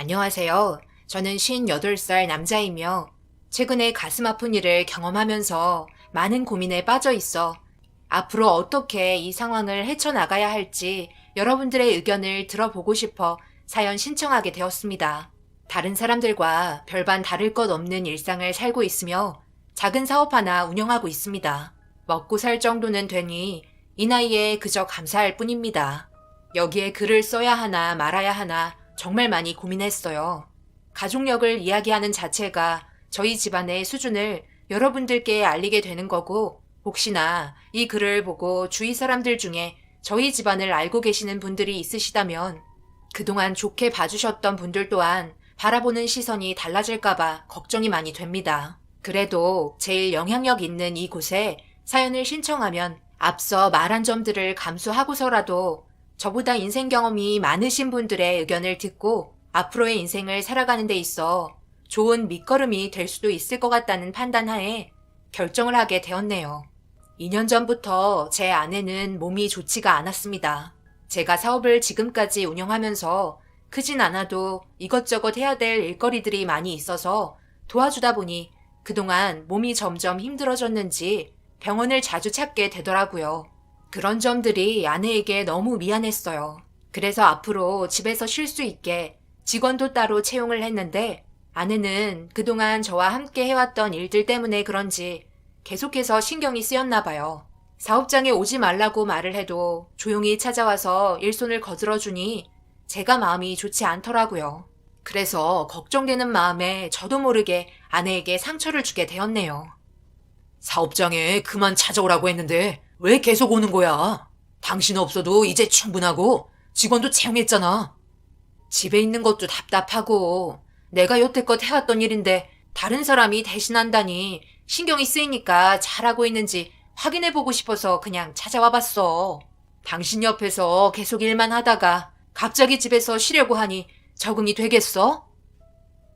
안녕하세요. 저는 58살 남자이며 최근에 가슴 아픈 일을 경험하면서 많은 고민에 빠져 있어 앞으로 어떻게 이 상황을 헤쳐나가야 할지 여러분들의 의견을 들어보고 싶어 사연 신청하게 되었습니다. 다른 사람들과 별반 다를 것 없는 일상을 살고 있으며 작은 사업 하나 운영하고 있습니다. 먹고 살 정도는 되니 이 나이에 그저 감사할 뿐입니다. 여기에 글을 써야 하나 말아야 하나 정말 많이 고민했어요. 가족력을 이야기하는 자체가 저희 집안의 수준을 여러분들께 알리게 되는 거고, 혹시나 이 글을 보고 주위 사람들 중에 저희 집안을 알고 계시는 분들이 있으시다면 그동안 좋게 봐주셨던 분들 또한 바라보는 시선이 달라질까봐 걱정이 많이 됩니다. 그래도 제일 영향력 있는 이곳에 사연을 신청하면 앞서 말한 점들을 감수하고서라도 저보다 인생 경험이 많으신 분들의 의견을 듣고 앞으로의 인생을 살아가는 데 있어 좋은 밑거름이 될 수도 있을 것 같다는 판단하에 결정을 하게 되었네요. 2년 전부터 제 아내는 몸이 좋지가 않았습니다. 제가 사업을 지금까지 운영하면서 크진 않아도 이것저것 해야 될 일거리들이 많이 있어서 도와주다 보니 그동안 몸이 점점 힘들어졌는지 병원을 자주 찾게 되더라고요. 그런 점들이 아내에게 너무 미안했어요. 그래서 앞으로 집에서 쉴 수 있게 직원도 따로 채용을 했는데 아내는 그동안 저와 함께 해왔던 일들 때문에 그런지 계속해서 신경이 쓰였나 봐요. 사업장에 오지 말라고 말을 해도 조용히 찾아와서 일손을 거들어주니 제가 마음이 좋지 않더라고요. 그래서 걱정되는 마음에 저도 모르게 아내에게 상처를 주게 되었네요. 사업장에 그만 찾아오라고 했는데 왜 계속 오는 거야? 당신 없어도 이제 충분하고 직원도 채용했잖아. 집에 있는 것도 답답하고 내가 여태껏 해왔던 일인데 다른 사람이 대신한다니 신경이 쓰이니까 잘하고 있는지 확인해보고 싶어서 그냥 찾아와 봤어. 당신 옆에서 계속 일만 하다가 갑자기 집에서 쉬려고 하니 적응이 되겠어?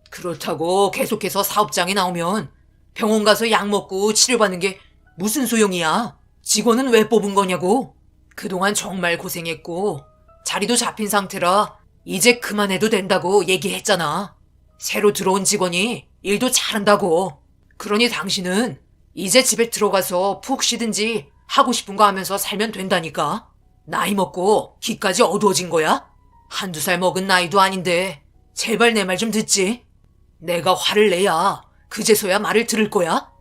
그렇다고 계속해서 사업장에 나오면 병원 가서 약 먹고 치료받는 게 무슨 소용이야? 직원은 왜 뽑은 거냐고? 그동안 정말 고생했고 자리도 잡힌 상태라 이제 그만해도 된다고 얘기했잖아. 새로 들어온 직원이 일도 잘한다고. 그러니 당신은 이제 집에 들어가서 푹 쉬든지 하고 싶은 거 하면서 살면 된다니까. 나이 먹고 귀까지 어두워진 거야? 한두 살 먹은 나이도 아닌데 제발 내 말 좀 듣지. 내가 화를 내야 그제서야 말을 들을 거야?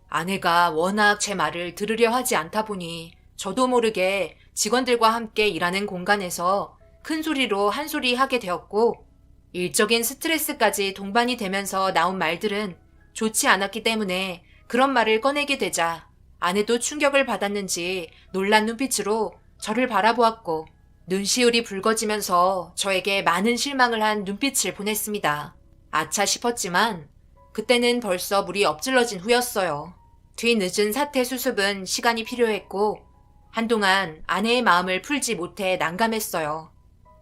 아내가 워낙 제 말을 들으려 하지 않다 보니 저도 모르게 직원들과 함께 일하는 공간에서 큰 소리로 한 소리 하게 되었고 일적인 스트레스까지 동반이 되면서 나온 말들은 좋지 않았기 때문에 그런 말을 꺼내게 되자 아내도 충격을 받았는지 놀란 눈빛으로 저를 바라보았고 눈시울이 붉어지면서 저에게 많은 실망을 한 눈빛을 보냈습니다. 아차 싶었지만 그때는 벌써 물이 엎질러진 후였어요. 뒤늦은 사태 수습은 시간이 필요했고 한동안 아내의 마음을 풀지 못해 난감했어요.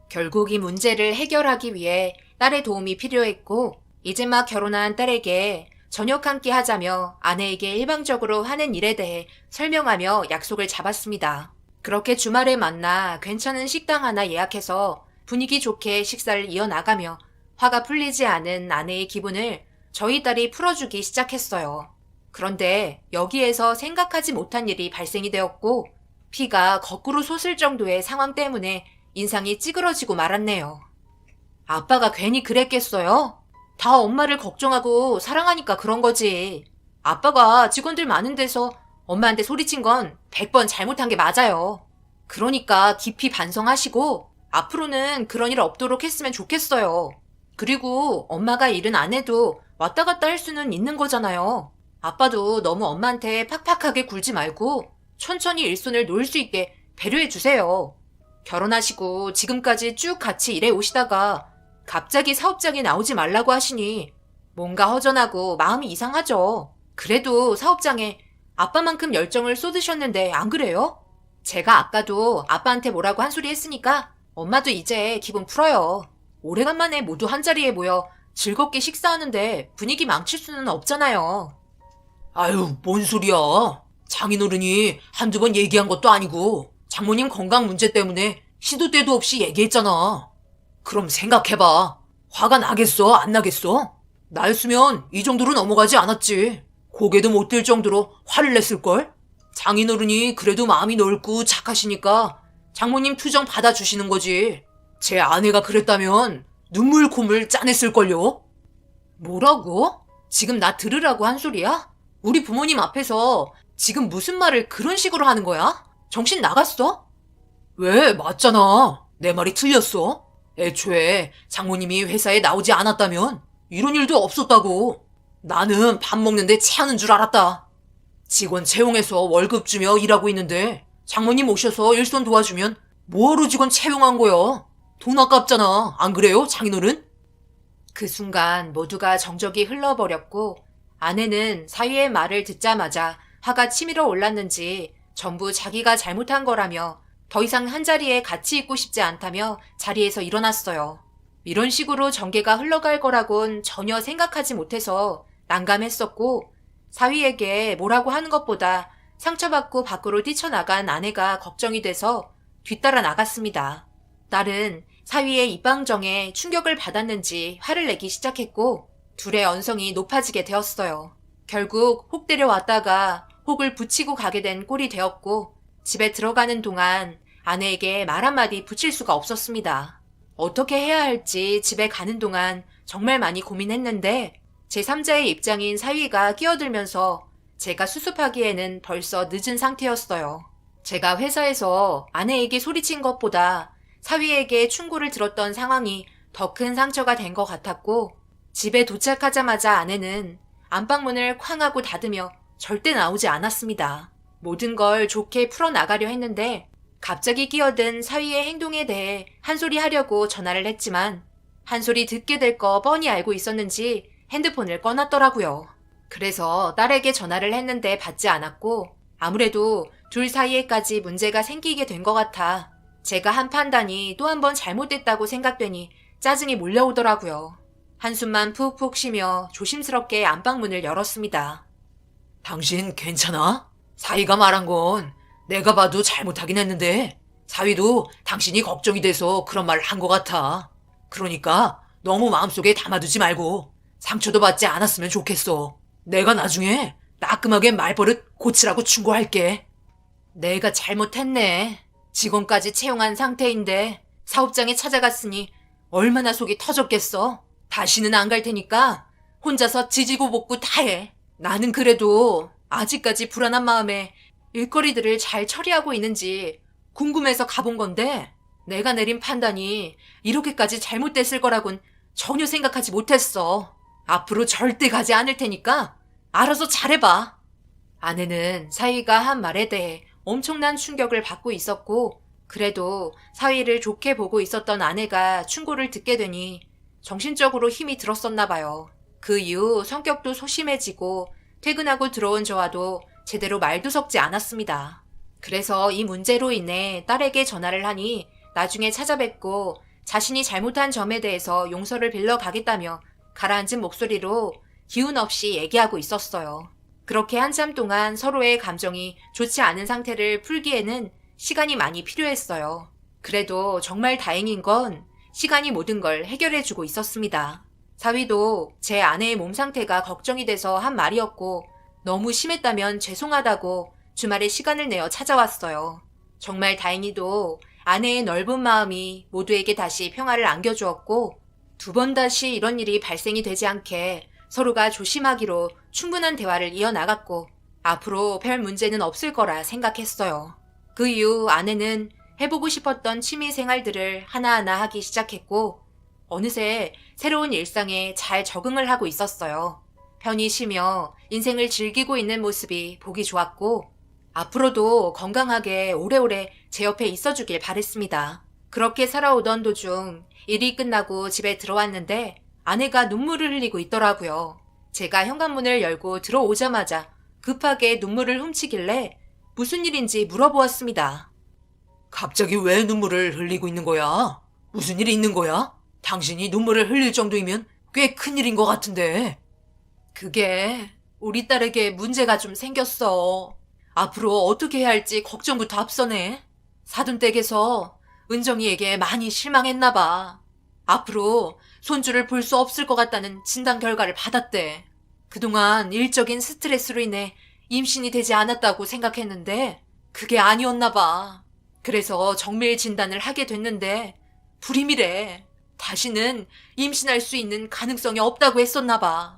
결국 이 문제를 해결하기 위해 딸의 도움이 필요했고 이제 막 결혼한 딸에게 저녁 함께 하자며 아내에게 일방적으로 하는 일에 대해 설명하며 약속을 잡았습니다. 그렇게 주말에 만나 괜찮은 식당 하나 예약해서 분위기 좋게 식사를 이어나가며 화가 풀리지 않은 아내의 기분을 저희 딸이 풀어주기 시작했어요. 그런데 여기에서 생각하지 못한 일이 발생이 되었고 피가 거꾸로 솟을 정도의 상황 때문에 인상이 찌그러지고 말았네요. 아빠가 괜히 그랬겠어요? 다 엄마를 걱정하고 사랑하니까 그런 거지. 아빠가 직원들 많은 데서 엄마한테 소리친 건 100번 잘못한 게 맞아요. 그러니까 깊이 반성하시고 앞으로는 그런 일 없도록 했으면 좋겠어요. 그리고 엄마가 일은 안 해도 왔다 갔다 할 수는 있는 거잖아요. 아빠도 너무 엄마한테 팍팍하게 굴지 말고 천천히 일손을 놓을 수 있게 배려해 주세요. 결혼하시고 지금까지 쭉 같이 일해 오시다가 갑자기 사업장에 나오지 말라고 하시니 뭔가 허전하고 마음이 이상하죠. 그래도 사업장에 아빠만큼 열정을 쏟으셨는데 안 그래요? 제가 아까도 아빠한테 뭐라고 한 소리 했으니까 엄마도 이제 기분 풀어요. 오래간만에 모두 한자리에 모여 즐겁게 식사하는데 분위기 망칠 수는 없잖아요. 아유, 뭔 소리야. 장인어른이 한두 번 얘기한 것도 아니고 장모님 건강 문제 때문에 시도 때도 없이 얘기했잖아. 그럼 생각해봐. 화가 나겠어? 안 나겠어? 나였으면 이 정도로 넘어가지 않았지. 고개도 못 들 정도로 화를 냈을걸? 장인어른이 그래도 마음이 넓고 착하시니까 장모님 투정 받아주시는 거지. 제 아내가 그랬다면 눈물 콧물 짜냈을걸요? 뭐라고? 지금 나 들으라고 한 소리야? 우리 부모님 앞에서 지금 무슨 말을 그런 식으로 하는 거야? 정신 나갔어? 왜? 맞잖아. 내 말이 틀렸어. 애초에 장모님이 회사에 나오지 않았다면 이런 일도 없었다고. 나는 밥 먹는데 체하는 줄 알았다. 직원 채용해서 월급 주며 일하고 있는데 장모님 오셔서 일손 도와주면 뭐하러 직원 채용한 거야? 돈 아깝잖아. 안 그래요, 장인어른? 그 순간 모두가 정적이 흘러버렸고 아내는 사위의 말을 듣자마자 화가 치밀어 올랐는지 전부 자기가 잘못한 거라며 더 이상 한자리에 같이 있고 싶지 않다며 자리에서 일어났어요. 이런 식으로 전개가 흘러갈 거라곤 전혀 생각하지 못해서 난감했었고 사위에게 뭐라고 하는 것보다 상처받고 밖으로 뛰쳐나간 아내가 걱정이 돼서 뒤따라 나갔습니다. 딸은 사위의 입방정에 충격을 받았는지 화를 내기 시작했고 둘의 언성이 높아지게 되었어요. 결국 혹 데려왔다가 혹을 붙이고 가게 된 꼴이 되었고 집에 들어가는 동안 아내에게 말 한마디 붙일 수가 없었습니다. 어떻게 해야 할지 집에 가는 동안 정말 많이 고민했는데 제3자의 입장인 사위가 끼어들면서 제가 수습하기에는 벌써 늦은 상태였어요. 제가 회사에서 아내에게 소리친 것보다 사위에게 충고를 들었던 상황이 더 큰 상처가 된 것 같았고 집에 도착하자마자 아내는 안방문을 쾅 하고 닫으며 절대 나오지 않았습니다. 모든 걸 좋게 풀어나가려 했는데 갑자기 끼어든 사위의 행동에 대해 한 소리 하려고 전화를 했지만 한 소리 듣게 될 거 뻔히 알고 있었는지 핸드폰을 꺼놨더라고요. 그래서 딸에게 전화를 했는데 받지 않았고 아무래도 둘 사이에까지 문제가 생기게 된 것 같아 제가 한 판단이 또 한 번 잘못됐다고 생각되니 짜증이 몰려오더라고요. 한숨만 푹푹 쉬며 조심스럽게 안방문을 열었습니다. 당신 괜찮아? 사위가 말한 건 내가 봐도 잘못하긴 했는데 사위도 당신이 걱정이 돼서 그런 말을 한 것 같아. 그러니까 너무 마음속에 담아두지 말고 상처도 받지 않았으면 좋겠어. 내가 나중에 따끔하게 말버릇 고치라고 충고할게. 내가 잘못했네. 직원까지 채용한 상태인데 사업장에 찾아갔으니 얼마나 속이 터졌겠어. 다시는 안 갈 테니까 혼자서 지지고 볶고 다 해. 나는 그래도 아직까지 불안한 마음에 일거리들을 잘 처리하고 있는지 궁금해서 가본 건데 내가 내린 판단이 이렇게까지 잘못됐을 거라곤 전혀 생각하지 못했어. 앞으로 절대 가지 않을 테니까 알아서 잘해봐. 아내는 사위가 한 말에 대해 엄청난 충격을 받고 있었고 그래도 사위를 좋게 보고 있었던 아내가 충고를 듣게 되니 정신적으로 힘이 들었었나 봐요. 그 이후 성격도 소심해지고 퇴근하고 들어온 저와도 제대로 말도 섞지 않았습니다. 그래서 이 문제로 인해 딸에게 전화를 하니 나중에 찾아뵙고 자신이 잘못한 점에 대해서 용서를 빌러 가겠다며 가라앉은 목소리로 기운 없이 얘기하고 있었어요. 그렇게 한참 동안 서로의 감정이 좋지 않은 상태를 풀기에는 시간이 많이 필요했어요. 그래도 정말 다행인 건 시간이 모든 걸 해결해주고 있었습니다. 사위도 제 아내의 몸 상태가 걱정이 돼서 한 말이었고 너무 심했다면 죄송하다고 주말에 시간을 내어 찾아왔어요. 정말 다행히도 아내의 넓은 마음이 모두에게 다시 평화를 안겨주었고 두 번 다시 이런 일이 발생이 되지 않게 서로가 조심하기로 충분한 대화를 이어나갔고 앞으로 별 문제는 없을 거라 생각했어요. 그 이후 아내는 해보고 싶었던 취미 생활들을 하나하나 하기 시작했고 어느새 새로운 일상에 잘 적응을 하고 있었어요. 편히 쉬며 인생을 즐기고 있는 모습이 보기 좋았고 앞으로도 건강하게 오래오래 제 옆에 있어주길 바랬습니다. 그렇게 살아오던 도중 일이 끝나고 집에 들어왔는데 아내가 눈물을 흘리고 있더라고요. 제가 현관문을 열고 들어오자마자 급하게 눈물을 훔치길래 무슨 일인지 물어보았습니다. 갑자기 왜 눈물을 흘리고 있는 거야? 무슨 일이 있는 거야? 당신이 눈물을 흘릴 정도이면 꽤 큰일인 것 같은데. 그게 우리 딸에게 문제가 좀 생겼어. 앞으로 어떻게 해야 할지 걱정부터 앞서네. 사돈댁에서 은정이에게 많이 실망했나 봐. 앞으로 손주를 볼 수 없을 것 같다는 진단 결과를 받았대. 그동안 일적인 스트레스로 인해 임신이 되지 않았다고 생각했는데 그게 아니었나 봐. 그래서 정밀 진단을 하게 됐는데 불임이래. 다시는 임신할 수 있는 가능성이 없다고 했었나 봐.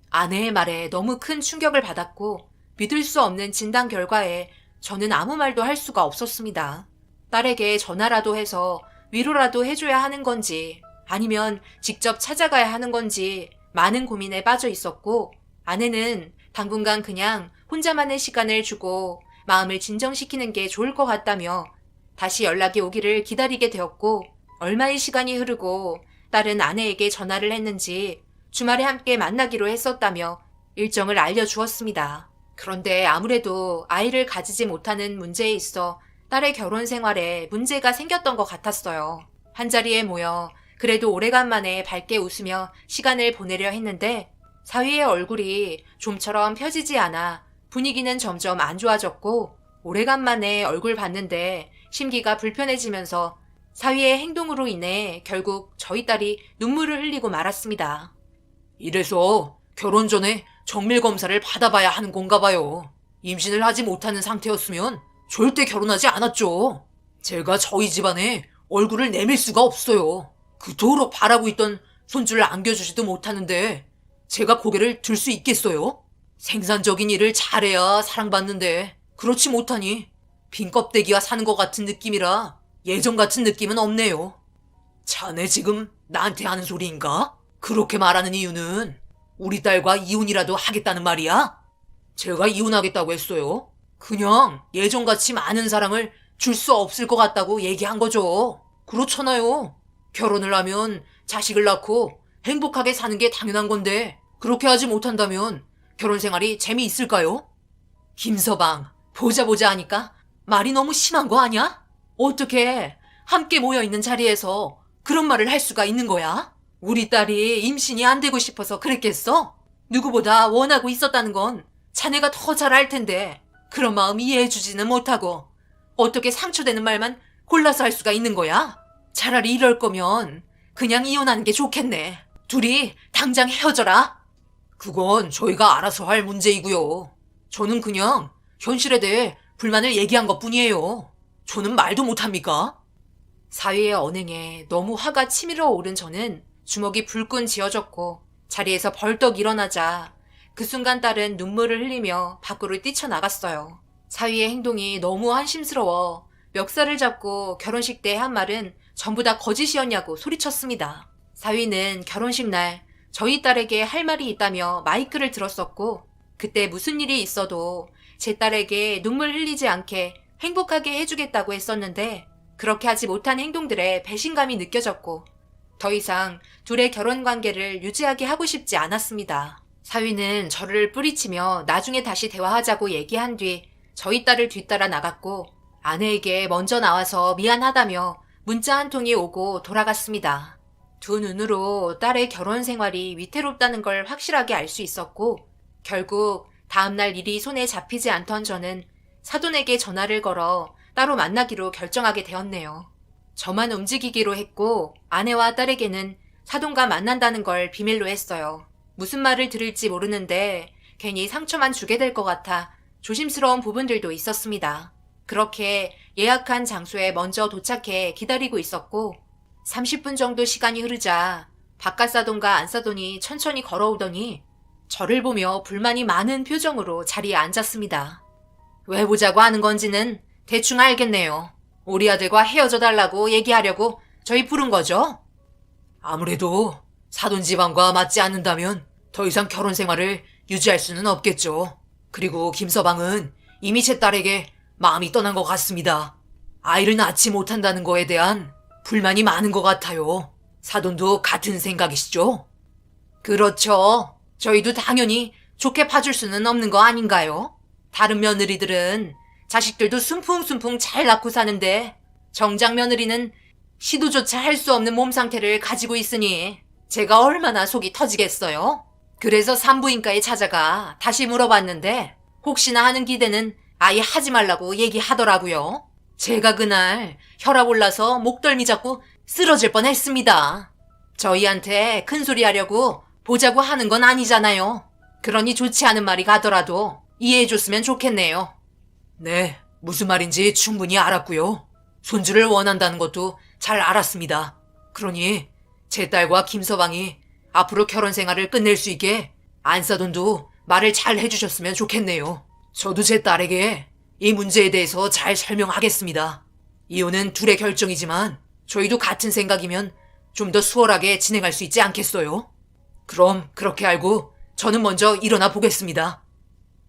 아내의 말에 너무 큰 충격을 받았고 믿을 수 없는 진단 결과에 저는 아무 말도 할 수가 없었습니다. 딸에게 전화라도 해서 위로라도 해줘야 하는 건지 아니면 직접 찾아가야 하는 건지 많은 고민에 빠져 있었고 아내는 당분간 그냥 혼자만의 시간을 주고 마음을 진정시키는 게 좋을 것 같다며 다시 연락이 오기를 기다리게 되었고 얼마의 시간이 흐르고 딸은 아내에게 전화를 했는지 주말에 함께 만나기로 했었다며 일정을 알려주었습니다. 그런데 아무래도 아이를 가지지 못하는 문제에 있어 딸의 결혼 생활에 문제가 생겼던 것 같았어요. 한자리에 모여 그래도 오래간만에 밝게 웃으며 시간을 보내려 했는데 사위의 얼굴이 좀처럼 펴지지 않아 분위기는 점점 안 좋아졌고 오래간만에 얼굴 봤는데 심기가 불편해지면서 사위의 행동으로 인해 결국 저희 딸이 눈물을 흘리고 말았습니다. 이래서 결혼 전에 정밀 검사를 받아봐야 하는 건가 봐요. 임신을 하지 못하는 상태였으면 절대 결혼하지 않았죠. 제가 저희 집안에 얼굴을 내밀 수가 없어요. 그토록 바라고 있던 손주를 안겨주지도 못하는데 제가 고개를 들 수 있겠어요? 생산적인 일을 잘해야 사랑받는데 그렇지 못하니 빈 껍데기와 사는 것 같은 느낌이라 예전 같은 느낌은 없네요. 자네 지금 나한테 하는 소리인가? 그렇게 말하는 이유는 우리 딸과 이혼이라도 하겠다는 말이야? 제가 이혼하겠다고 했어요. 그냥 예전같이 많은 사랑을 줄 수 없을 것 같다고 얘기한 거죠. 그렇잖아요. 결혼을 하면 자식을 낳고 행복하게 사는 게 당연한 건데 그렇게 하지 못한다면 결혼 생활이 재미있을까요? 김서방, 보자 하니까 말이 너무 심한 거 아니야? 어떻게 함께 모여있는 자리에서 그런 말을 할 수가 있는 거야? 우리 딸이 임신이 안 되고 싶어서 그랬겠어? 누구보다 원하고 있었다는 건 자네가 더 잘 알 텐데 그런 마음 이해해주지는 못하고 어떻게 상처되는 말만 골라서 할 수가 있는 거야? 차라리 이럴 거면 그냥 이혼하는 게 좋겠네. 둘이 당장 헤어져라. 그건 저희가 알아서 할 문제이고요. 저는 그냥 현실에 대해 불만을 얘기한 것뿐이에요. 저는 말도 못합니까? 사위의 언행에 너무 화가 치밀어 오른 저는 주먹이 불끈 쥐어졌고 자리에서 벌떡 일어나자 그 순간 딸은 눈물을 흘리며 밖으로 뛰쳐나갔어요. 사위의 행동이 너무 한심스러워 멱살을 잡고 결혼식 때 한 말은 전부 다 거짓이었냐고 소리쳤습니다. 사위는 결혼식 날 저희 딸에게 할 말이 있다며 마이크를 들었었고 그때 무슨 일이 있어도 제 딸에게 눈물 흘리지 않게 행복하게 해주겠다고 했었는데 그렇게 하지 못한 행동들에 배신감이 느껴졌고 더 이상 둘의 결혼 관계를 유지하게 하고 싶지 않았습니다. 사위는 저를 뿌리치며 나중에 다시 대화하자고 얘기한 뒤 저희 딸을 뒤따라 나갔고 아내에게 먼저 나와서 미안하다며 문자 한 통이 오고 돌아갔습니다. 두 눈으로 딸의 결혼 생활이 위태롭다는 걸 확실하게 알 수 있었고 결국 다음날 일이 손에 잡히지 않던 저는 사돈에게 전화를 걸어 따로 만나기로 결정하게 되었네요. 저만 움직이기로 했고 아내와 딸에게는 사돈과 만난다는 걸 비밀로 했어요. 무슨 말을 들을지 모르는데 괜히 상처만 주게 될 것 같아 조심스러운 부분들도 있었습니다. 그렇게 예약한 장소에 먼저 도착해 기다리고 있었고 30분 정도 시간이 흐르자 바깥 사돈과 안 사돈이 천천히 걸어오더니 저를 보며 불만이 많은 표정으로 자리에 앉았습니다. 왜 보자고 하는 건지는 대충 알겠네요. 우리 아들과 헤어져 달라고 얘기하려고 저희 부른 거죠? 아무래도 사돈 집안과 맞지 않는다면 더 이상 결혼 생활을 유지할 수는 없겠죠. 그리고 김서방은 이미 제 딸에게 마음이 떠난 것 같습니다. 아이를 낳지 못한다는 거에 대한 불만이 많은 것 같아요. 사돈도 같은 생각이시죠? 그렇죠. 저희도 당연히 좋게 봐줄 수는 없는 거 아닌가요? 다른 며느리들은 자식들도 순풍순풍 잘 낳고 사는데 정작 며느리는 시도조차 할 수 없는 몸 상태를 가지고 있으니 제가 얼마나 속이 터지겠어요? 그래서 산부인과에 찾아가 다시 물어봤는데 혹시나 하는 기대는 아예 하지 말라고 얘기하더라고요. 제가 그날 혈압 올라서 목덜미 잡고 쓰러질 뻔했습니다. 저희한테 큰 소리 하려고 보자고 하는 건 아니잖아요. 그러니 좋지 않은 말이 가더라도 이해해줬으면 좋겠네요. 네, 무슨 말인지 충분히 알았고요. 손주를 원한다는 것도 잘 알았습니다. 그러니 제 딸과 김서방이 앞으로 결혼 생활을 끝낼 수 있게 안사돈도 말을 잘 해주셨으면 좋겠네요. 저도 제 딸에게 이 문제에 대해서 잘 설명하겠습니다. 이혼은 둘의 결정이지만 저희도 같은 생각이면 좀 더 수월하게 진행할 수 있지 않겠어요? 그럼 그렇게 알고 저는 먼저 일어나 보겠습니다.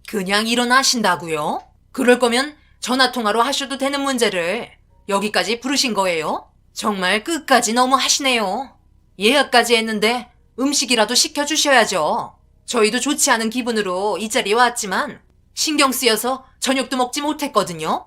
그냥 일어나신다고요? 그럴 거면 전화통화로 하셔도 되는 문제를 여기까지 부르신 거예요? 정말 끝까지 너무 하시네요. 예약까지 했는데 음식이라도 시켜주셔야죠. 저희도 좋지 않은 기분으로 이 자리에 왔지만 신경 쓰여서 저녁도 먹지 못했거든요.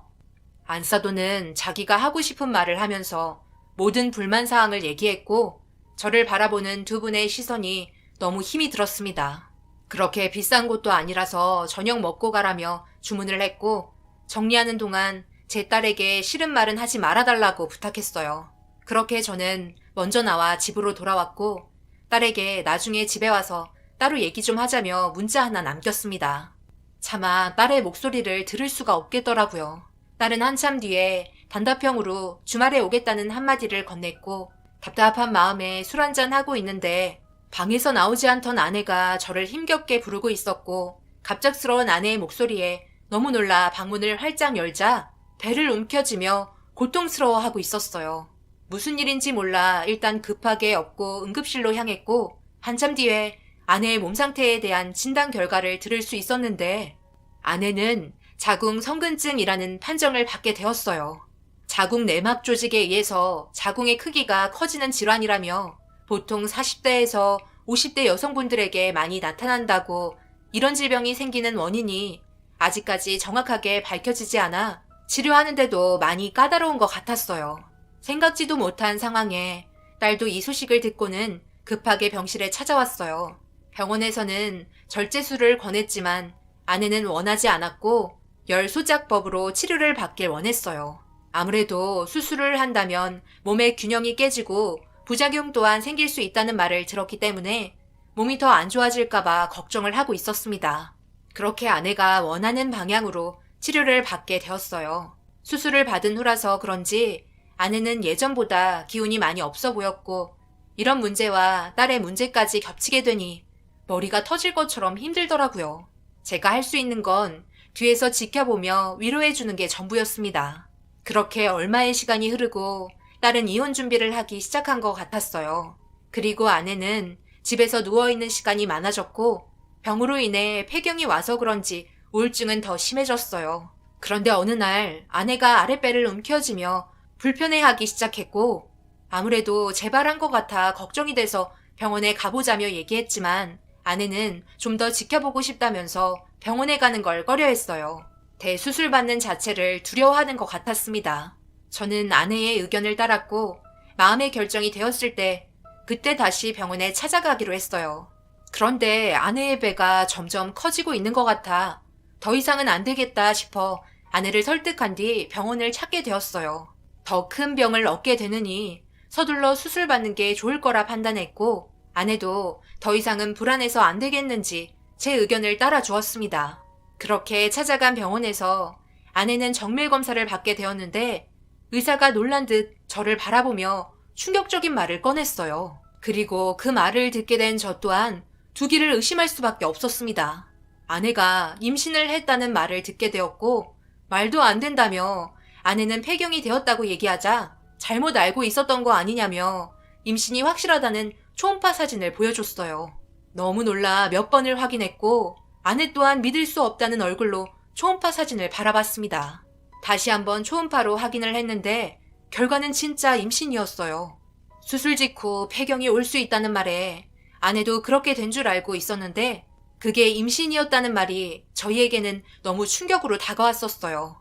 안사도는 자기가 하고 싶은 말을 하면서 모든 불만 사항을 얘기했고 저를 바라보는 두 분의 시선이 너무 힘이 들었습니다. 그렇게 비싼 곳도 아니라서 저녁 먹고 가라며 주문을 했고 정리하는 동안 제 딸에게 싫은 말은 하지 말아달라고 부탁했어요. 그렇게 저는 먼저 나와 집으로 돌아왔고 딸에게 나중에 집에 와서 따로 얘기 좀 하자며 문자 하나 남겼습니다. 차마 딸의 목소리를 들을 수가 없겠더라고요. 딸은 한참 뒤에 단답형으로 주말에 오겠다는 한마디를 건넸고 답답한 마음에 술 한잔 하고 있는데 방에서 나오지 않던 아내가 저를 힘겹게 부르고 있었고 갑작스러운 아내의 목소리에 너무 놀라 방문을 활짝 열자 배를 움켜쥐며 고통스러워하고 있었어요. 무슨 일인지 몰라 일단 급하게 업고 응급실로 향했고 한참 뒤에 아내의 몸 상태에 대한 진단 결과를 들을 수 있었는데 아내는 자궁 성근증이라는 판정을 받게 되었어요. 자궁 내막 조직에 의해서 자궁의 크기가 커지는 질환이라며 보통 40대에서 50대 여성분들에게 많이 나타난다고 이런 질병이 생기는 원인이 아직까지 정확하게 밝혀지지 않아 치료하는데도 많이 까다로운 것 같았어요. 생각지도 못한 상황에 딸도 이 소식을 듣고는 급하게 병실에 찾아왔어요. 병원에서는 절제술을 권했지만 아내는 원하지 않았고 열소작법으로 치료를 받길 원했어요. 아무래도 수술을 한다면 몸의 균형이 깨지고 부작용 또한 생길 수 있다는 말을 들었기 때문에 몸이 더 안 좋아질까봐 걱정을 하고 있었습니다. 그렇게 아내가 원하는 방향으로 치료를 받게 되었어요. 수술을 받은 후라서 그런지 아내는 예전보다 기운이 많이 없어 보였고 이런 문제와 딸의 문제까지 겹치게 되니 머리가 터질 것처럼 힘들더라고요. 제가 할 수 있는 건 뒤에서 지켜보며 위로해주는 게 전부였습니다. 그렇게 얼마의 시간이 흐르고 딸은 이혼 준비를 하기 시작한 것 같았어요. 그리고 아내는 집에서 누워있는 시간이 많아졌고 병으로 인해 폐경이 와서 그런지 우울증은 더 심해졌어요. 그런데 어느 날 아내가 아랫배를 움켜쥐며 불편해하기 시작했고 아무래도 재발한 것 같아 걱정이 돼서 병원에 가보자며 얘기했지만 아내는 좀 더 지켜보고 싶다면서 병원에 가는 걸 꺼려했어요. 대수술 받는 자체를 두려워하는 것 같았습니다. 저는 아내의 의견을 따랐고 마음의 결정이 되었을 때 그때 다시 병원에 찾아가기로 했어요. 그런데 아내의 배가 점점 커지고 있는 것 같아 더 이상은 안 되겠다 싶어 아내를 설득한 뒤 병원을 찾게 되었어요. 더 큰 병을 얻게 되느니 서둘러 수술 받는 게 좋을 거라 판단했고 아내도 더 이상은 불안해서 안 되겠는지 제 의견을 따라 주었습니다. 그렇게 찾아간 병원에서 아내는 정밀 검사를 받게 되었는데 의사가 놀란 듯 저를 바라보며 충격적인 말을 꺼냈어요. 그리고 그 말을 듣게 된 저 또한 두기를 의심할 수밖에 없었습니다. 아내가 임신을 했다는 말을 듣게 되었고 말도 안 된다며 아내는 폐경이 되었다고 얘기하자 잘못 알고 있었던 거 아니냐며 임신이 확실하다는 초음파 사진을 보여줬어요. 너무 놀라 몇 번을 확인했고 아내 또한 믿을 수 없다는 얼굴로 초음파 사진을 바라봤습니다. 다시 한번 초음파로 확인을 했는데 결과는 진짜 임신이었어요. 수술 직후 폐경이 올 수 있다는 말에 아내도 그렇게 된 줄 알고 있었는데 그게 임신이었다는 말이 저희에게는 너무 충격으로 다가왔었어요.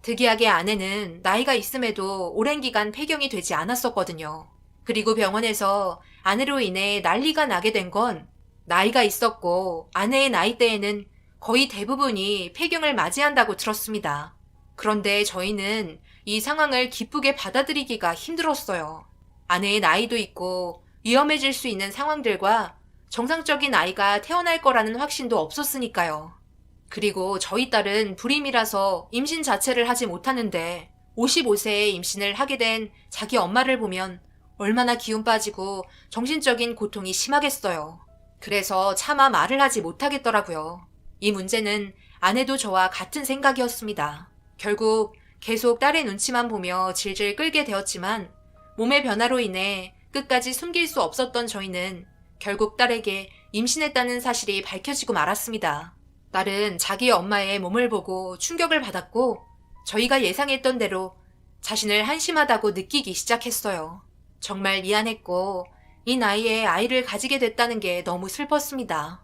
특이하게 아내는 나이가 있음에도 오랜 기간 폐경이 되지 않았었거든요. 그리고 병원에서 아내로 인해 난리가 나게 된 건 나이가 있었고 아내의 나이대에는 거의 대부분이 폐경을 맞이한다고 들었습니다. 그런데 저희는 이 상황을 기쁘게 받아들이기가 힘들었어요. 아내의 나이도 있고 위험해질 수 있는 상황들과 정상적인 아이가 태어날 거라는 확신도 없었으니까요. 그리고 저희 딸은 불임이라서 임신 자체를 하지 못하는데 55세에 임신을 하게 된 자기 엄마를 보면 얼마나 기운 빠지고 정신적인 고통이 심하겠어요. 그래서 차마 말을 하지 못하겠더라고요. 이 문제는 아내도 저와 같은 생각이었습니다. 결국 계속 딸의 눈치만 보며 질질 끌게 되었지만 몸의 변화로 인해 끝까지 숨길 수 없었던 저희는 결국 딸에게 임신했다는 사실이 밝혀지고 말았습니다. 딸은 자기 엄마의 몸을 보고 충격을 받았고 저희가 예상했던 대로 자신을 한심하다고 느끼기 시작했어요. 정말 미안했고 이 나이에 아이를 가지게 됐다는 게 너무 슬펐습니다.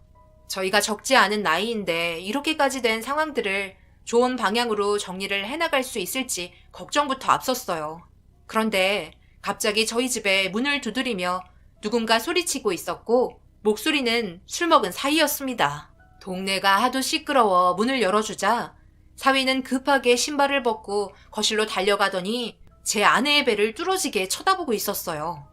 저희가 적지 않은 나이인데 이렇게까지 된 상황들을 좋은 방향으로 정리를 해나갈 수 있을지 걱정부터 앞섰어요. 그런데 갑자기 저희 집에 문을 두드리며 누군가 소리치고 있었고 목소리는 술 먹은 사이였습니다. 동네가 하도 시끄러워 문을 열어주자 사위는 급하게 신발을 벗고 거실로 달려가더니 제 아내의 배를 뚫어지게 쳐다보고 있었어요.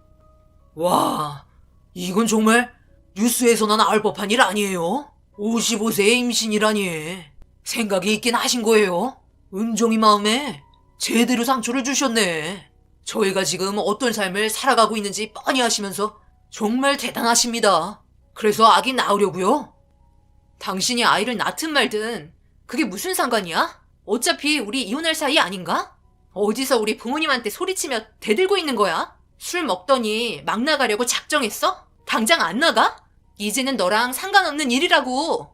와, 이건 정말 뉴스에서나 나올 법한 일 아니에요? 55세의 임신이라니. 생각이 있긴 하신 거예요? 은종이 마음에 제대로 상처를 주셨네. 저희가 지금 어떤 삶을 살아가고 있는지 뻔히 아시면서 정말 대단하십니다. 그래서 아기 낳으려고요? 당신이 아이를 낳든 말든 그게 무슨 상관이야? 어차피 우리 이혼할 사이 아닌가? 어디서 우리 부모님한테 소리치며 대들고 있는 거야? 술 먹더니 막 나가려고 작정했어? 당장 안 나가? 이제는 너랑 상관없는 일이라고.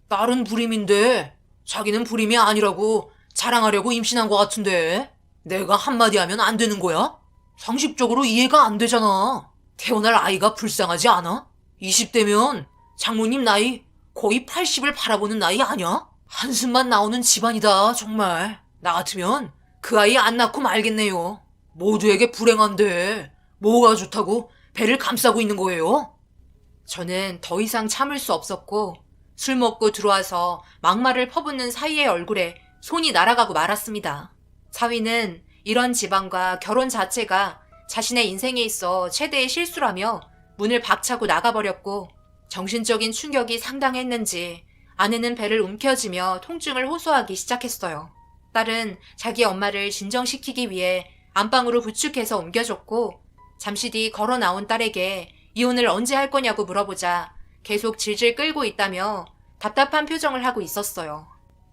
딸은 불임인데 자기는 불임이 아니라고 자랑하려고 임신한 것 같은데 내가 한마디 하면 안 되는 거야? 상식적으로 이해가 안 되잖아. 태어날 아이가 불쌍하지 않아? 20대면 장모님 나이 거의 80을 바라보는 나이 아니야? 한숨만 나오는 집안이다 정말. 나 같으면 그 아이 안 낳고 말겠네요. 모두에게 불행한데 뭐가 좋다고 배를 감싸고 있는 거예요? 저는 더 이상 참을 수 없었고 술 먹고 들어와서 막말을 퍼붓는 사위의 얼굴에 손이 날아가고 말았습니다. 사위는 이런 집안과 결혼 자체가 자신의 인생에 있어 최대의 실수라며 문을 박차고 나가버렸고 정신적인 충격이 상당했는지 아내는 배를 움켜쥐며 통증을 호소하기 시작했어요. 딸은 자기 엄마를 진정시키기 위해 안방으로 부축해서 옮겨줬고 잠시 뒤 걸어 나온 딸에게 이혼을 언제 할 거냐고 물어보자 계속 질질 끌고 있다며 답답한 표정을 하고 있었어요.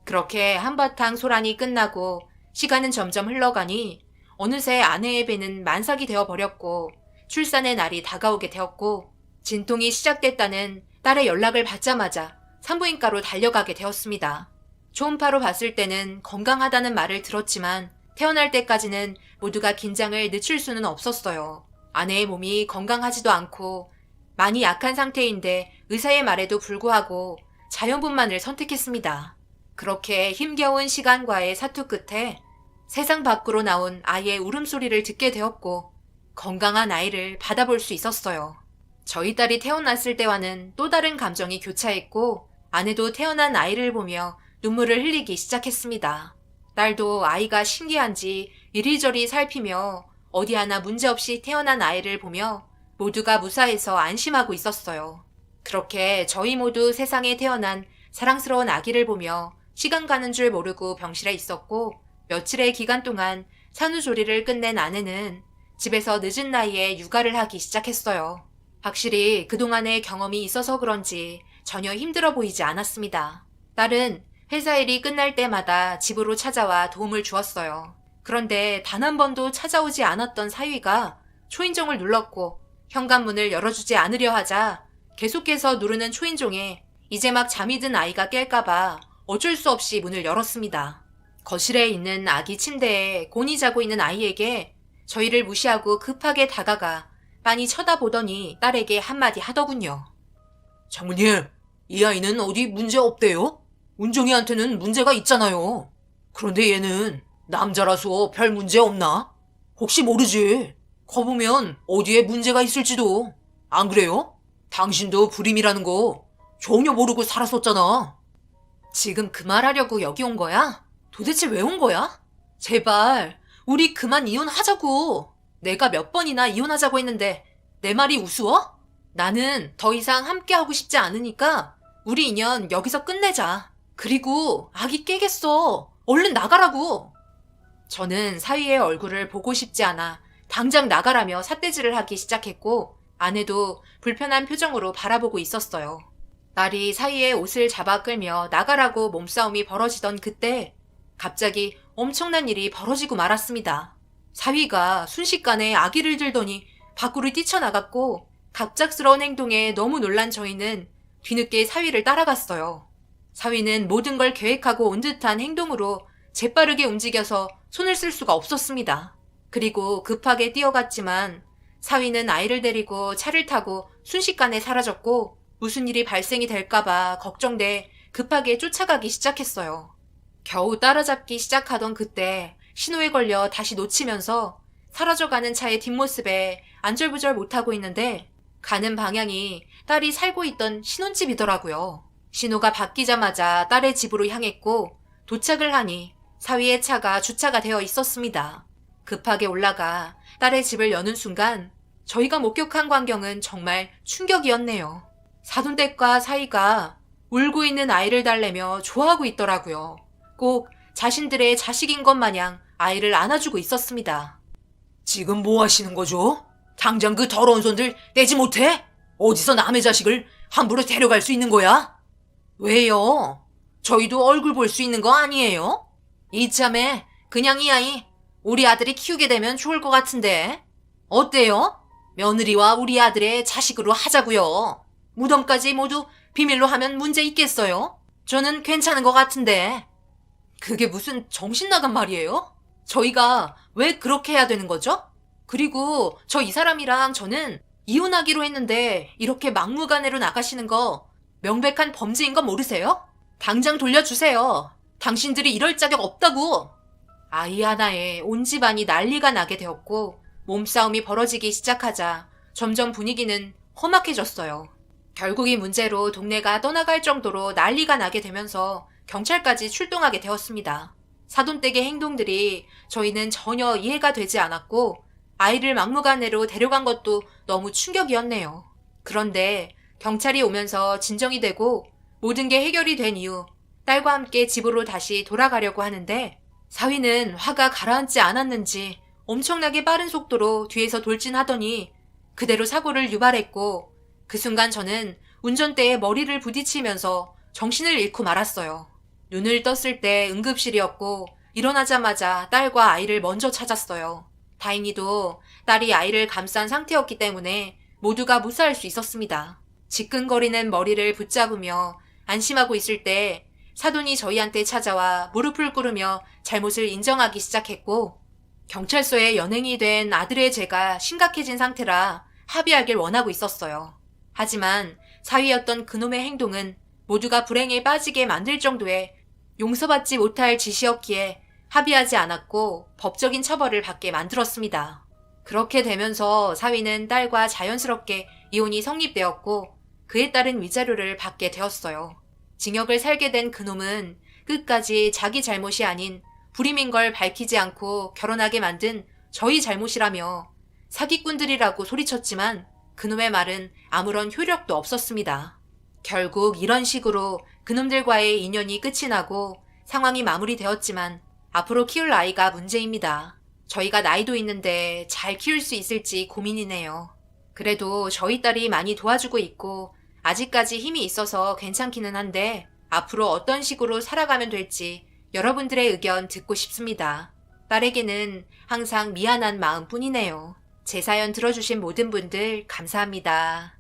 그렇게 한바탕 소란이 끝나고 시간은 점점 흘러가니 어느새 아내의 배는 만삭이 되어버렸고 출산의 날이 다가오게 되었고 진통이 시작됐다는 딸의 연락을 받자마자 산부인과로 달려가게 되었습니다. 초음파로 봤을 때는 건강하다는 말을 들었지만 태어날 때까지는 모두가 긴장을 늦출 수는 없었어요. 아내의 몸이 건강하지도 않고 많이 약한 상태인데 의사의 말에도 불구하고 자연분만을 선택했습니다. 그렇게 힘겨운 시간과의 사투 끝에 세상 밖으로 나온 아이의 울음소리를 듣게 되었고 건강한 아이를 받아볼 수 있었어요. 저희 딸이 태어났을 때와는 또 다른 감정이 교차했고 아내도 태어난 아이를 보며 눈물을 흘리기 시작했습니다. 딸도 아이가 신기한지 이리저리 살피며 어디 하나 문제없이 태어난 아이를 보며 모두가 무사해서 안심하고 있었어요. 그렇게 저희 모두 세상에 태어난 사랑스러운 아기를 보며 시간 가는 줄 모르고 병실에 있었고 며칠의 기간 동안 산후조리를 끝낸 아내는 집에서 늦은 나이에 육아를 하기 시작했어요. 확실히 그동안의 경험이 있어서 그런지 전혀 힘들어 보이지 않았습니다. 딸은 회사 일이 끝날 때마다 집으로 찾아와 도움을 주었어요. 그런데 단 한 번도 찾아오지 않았던 사위가 초인종을 눌렀고 현관문을 열어주지 않으려 하자 계속해서 누르는 초인종에 이제 막 잠이 든 아이가 깰까봐 어쩔 수 없이 문을 열었습니다. 거실에 있는 아기 침대에 곤히 자고 있는 아이에게 저희를 무시하고 급하게 다가가 빤히 쳐다보더니 딸에게 한마디 하더군요. 장모님, 이 아이는 어디 문제 없대요? 은정이한테는 문제가 있잖아요. 그런데 얘는 남자라서 별 문제 없나? 혹시 모르지. 커보면 어디에 문제가 있을지도. 안 그래요? 당신도 불임이라는 거 전혀 모르고 살았었잖아. 지금 그 말하려고 여기 온 거야? 도대체 왜 온 거야? 제발 우리 그만 이혼하자고. 내가 몇 번이나 이혼하자고 했는데 내 말이 우스워? 나는 더 이상 함께하고 싶지 않으니까 우리 인연 여기서 끝내자. 그리고 아기 깨겠어. 얼른 나가라고. 저는 사위의 얼굴을 보고 싶지 않아 당장 나가라며 삿대질을 하기 시작했고 아내도 불편한 표정으로 바라보고 있었어요. 딸이 사위의 옷을 잡아 끌며 나가라고 몸싸움이 벌어지던 그때 갑자기 엄청난 일이 벌어지고 말았습니다. 사위가 순식간에 아기를 들더니 밖으로 뛰쳐나갔고 갑작스러운 행동에 너무 놀란 저희는 뒤늦게 사위를 따라갔어요. 사위는 모든 걸 계획하고 온 듯한 행동으로 재빠르게 움직여서 손을 쓸 수가 없었습니다. 그리고 급하게 뛰어갔지만 사위는 아이를 데리고 차를 타고 순식간에 사라졌고 무슨 일이 발생이 될까봐 걱정돼 급하게 쫓아가기 시작했어요. 겨우 따라잡기 시작하던 그때 신호에 걸려 다시 놓치면서 사라져가는 차의 뒷모습에 안절부절 못하고 있는데 가는 방향이 딸이 살고 있던 신혼집이더라고요. 신호가 바뀌자마자 딸의 집으로 향했고 도착을 하니 사위의 차가 주차가 되어 있었습니다. 급하게 올라가 딸의 집을 여는 순간 저희가 목격한 광경은 정말 충격이었네요. 사돈댁과 사위가 울고 있는 아이를 달래며 좋아하고 있더라고요. 꼭 자신들의 자식인 것 마냥 아이를 안아주고 있었습니다. 지금 뭐 하시는 거죠? 당장 그 더러운 손들 떼지 못해? 어디서 남의 자식을 함부로 데려갈 수 있는 거야? 왜요? 저희도 얼굴 볼 수 있는 거 아니에요? 이참에 그냥 이 아이 우리 아들이 키우게 되면 좋을 것 같은데 어때요? 며느리와 우리 아들의 자식으로 하자고요. 무덤까지 모두 비밀로 하면 문제 있겠어요? 저는 괜찮은 것 같은데. 그게 무슨 정신 나간 말이에요? 저희가 왜 그렇게 해야 되는 거죠? 그리고 저 이 사람이랑 저는 이혼하기로 했는데 이렇게 막무가내로 나가시는 거 명백한 범죄인 거 모르세요? 당장 돌려주세요. 당신들이 이럴 자격 없다고. 아이 하나에 온 집안이 난리가 나게 되었고 몸싸움이 벌어지기 시작하자 점점 분위기는 험악해졌어요. 결국 이 문제로 동네가 떠나갈 정도로 난리가 나게 되면서 경찰까지 출동하게 되었습니다. 사돈댁의 행동들이 저희는 전혀 이해가 되지 않았고 아이를 막무가내로 데려간 것도 너무 충격이었네요. 그런데 경찰이 오면서 진정이 되고 모든 게 해결이 된 이후 딸과 함께 집으로 다시 돌아가려고 하는데 사위는 화가 가라앉지 않았는지 엄청나게 빠른 속도로 뒤에서 돌진하더니 그대로 사고를 유발했고 그 순간 저는 운전대에 머리를 부딪히면서 정신을 잃고 말았어요. 눈을 떴을 때 응급실이었고 일어나자마자 딸과 아이를 먼저 찾았어요. 다행히도 딸이 아이를 감싼 상태였기 때문에 모두가 무사할 수 있었습니다. 지끈거리는 머리를 붙잡으며 안심하고 있을 때 사돈이 저희한테 찾아와 무릎을 꿇으며 잘못을 인정하기 시작했고 경찰서에 연행이 된 아들의 죄가 심각해진 상태라 합의하길 원하고 있었어요. 하지만 사위였던 그놈의 행동은 모두가 불행에 빠지게 만들 정도의 용서받지 못할 짓이었기에 합의하지 않았고 법적인 처벌을 받게 만들었습니다. 그렇게 되면서 사위는 딸과 자연스럽게 이혼이 성립되었고 그에 따른 위자료를 받게 되었어요. 징역을 살게 된 그놈은 끝까지 자기 잘못이 아닌 불임인 걸 밝히지 않고 결혼하게 만든 저희 잘못이라며 사기꾼들이라고 소리쳤지만 그놈의 말은 아무런 효력도 없었습니다. 결국 이런 식으로 그놈들과의 인연이 끝이 나고 상황이 마무리되었지만 앞으로 키울 아이가 문제입니다. 저희가 나이도 있는데 잘 키울 수 있을지 고민이네요. 그래도 저희 딸이 많이 도와주고 있고 아직까지 힘이 있어서 괜찮기는 한데 앞으로 어떤 식으로 살아가면 될지 여러분들의 의견 듣고 싶습니다. 딸에게는 항상 미안한 마음뿐이네요. 제 사연 들어주신 모든 분들 감사합니다.